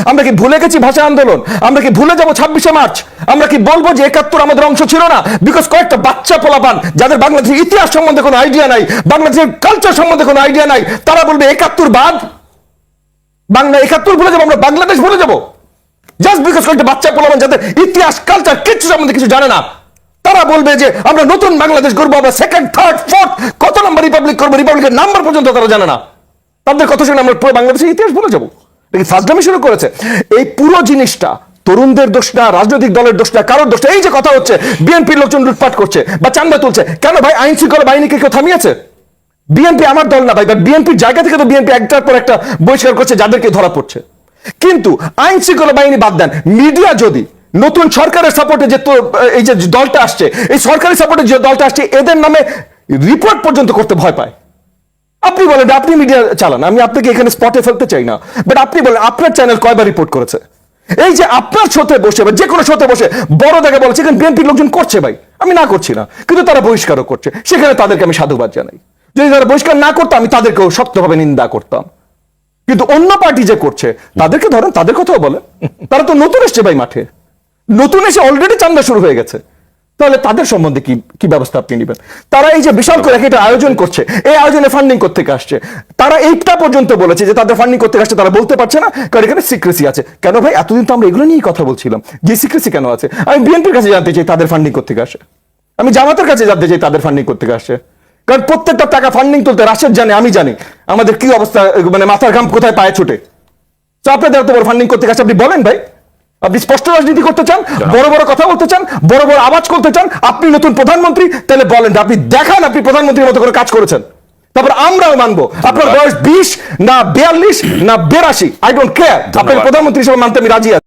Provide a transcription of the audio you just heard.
আমরা কি ভুলে গেছি ভাষা আন্দোলন? আমরা কি ভুলে যাব 26শে মার্চ? আমরা কি বলবো যে 71 আমাদের অংশ ছিল না? বিকজ কয়েকটা বাচ্চা পোলাপান যাদের বাংলাদেশের ইতিহাস সম্বন্ধে কোনো আইডিয়া নাই, বাংলাদেশের কালচার সম্বন্ধে কোনো আইডিয়া নাই, তারা বলবে 71 বাদ, বাংলা 71 ভুলে যাবো, আমরা বাংলাদেশ ভুলে যাবো জাস্ট বিকজ কয়েকটা বাচ্চা পোলাপান যাদের ইতিহাস কালচার কিছু সম্বন্ধে কিছু জানে না, তারা বলবে যে আমরা নতুন বাংলাদেশ করবো, আমরা সেকেন্ড থার্ড ফোর্থ কত নাম্বার রিপাবলিক করবো, রিপাবলিকের নাম্বার পর্যন্ত তারা জানে না। তাদের কথা শুনে আমরা পুরো বাংলাদেশের ইতিহাস ভুলে যাবো। ফাজলামি শুরু করেছে। এই পুরো জিনিসটা তরুণদের দোষ না, রাজনৈতিক দলের দোষ না, কারোর দোষ না। এই যে কথা হচ্ছে বিএনপির লোকজন লুটপাট করছে বা চান্দা তুলছে, কেন ভাই আইন শৃঙ্খলা বাহিনীকে কেউ থামিয়েছে? বিএনপি আমার দল না ভাই, বাট বিএনপির জায়গা থেকে তো বিএনপি একটার পর একটা বহিষ্কার করছে যাদেরকে ধরা পড়ছে। কিন্তু আইন শৃঙ্খলা বাহিনী বাদ দেন, মিডিয়া যদি নতুন সরকারের সাপোর্টে যে এই যে দলটা আসছে, এই সরকারি সাপোর্টে যে দলটা আসছে, এদের নামে রিপোর্ট পর্যন্ত করতে ভয় পায়। আপনি বলেন, আপনি মিডিয়া চালান, আমি আপনাকে এখানে স্পটে ফেলতে চাই না, বাট আপনি বলেন আপনার চ্যানেল কয়বার রিপোর্ট করেছে? এই যে আপনার শোতে বসে বা যে কোনো শোতে বসে বড় দেখে বলেছে এখানে বিএনপির লোকজন করছে, ভাই আমি না করছি না, কিন্তু তারা বহিষ্কারও করছে, সেখানে তাদেরকে আমি সাধুবাদ জানাই। যদি তারা বহিষ্কার না করতো আমি তাদেরকেও শক্তভাবে নিন্দা করতাম। কিন্তু অন্য পার্টি যে করছে তাদেরকে ধরেন, তাদের কথাও বলেন। তারা তো নতুন এসছে ভাই, মাঠে নতুন এসে অলরেডি চান্দা শুরু হয়ে গেছে, তাহলে তাদের সম্বন্ধে কি ব্যবস্থা আপনি নেবেন? তারা এই যে বিশাল করে একটা আয়োজন করছে, এই আয়োজনে ফান্ডিং করতে আসছে, তারা এইটা পর্যন্ত বলেছে যে তাদের ফান্ডিং করতে আসছে, তারা বলতে পারছে না কারণ এখানে সিক্রেসি আছে। কেন ভাই? এতদিন তো আমরা এগুলো নিয়েই কথা বলছিলাম, যে সিক্রেসি কেন আছে? আমি বিএনপির কাছে জানতে চাই তাদের ফান্ডিং করতে আসে, আমি জামাতের কাছে জানতে চাই তাদের ফান্ডিং করতে আসছে, কারণ প্রত্যেকটা টাকা ফান্ডিং তুলতে রাশেদ জানে, আমি জানি আমাদের কি অবস্থা, মানে মাথার ঘাম কোথায় পায়ে ছুটে। তো আপনাদের এত বড় ফান্ডিং করতে আসছে, আপনি বলেন ভাই, আপনি স্পষ্ট রাজনীতি করতে চান, বড় বড় কথা বলতে চান, বড় বড় আওয়াজ করতে চান, আপনি নতুন প্রধানমন্ত্রী, তাহলে বলেন, আপনি দেখান আপনি প্রধানমন্ত্রীর মতো করে কাজ করেছেন, তারপর আমরাও মানবো। আপনার বয়স 20 না 42 না 82, আই ডোন্ট কেয়ার, আপনাকে প্রধানমন্ত্রী হিসেবে মানতে আমি রাজি আছি।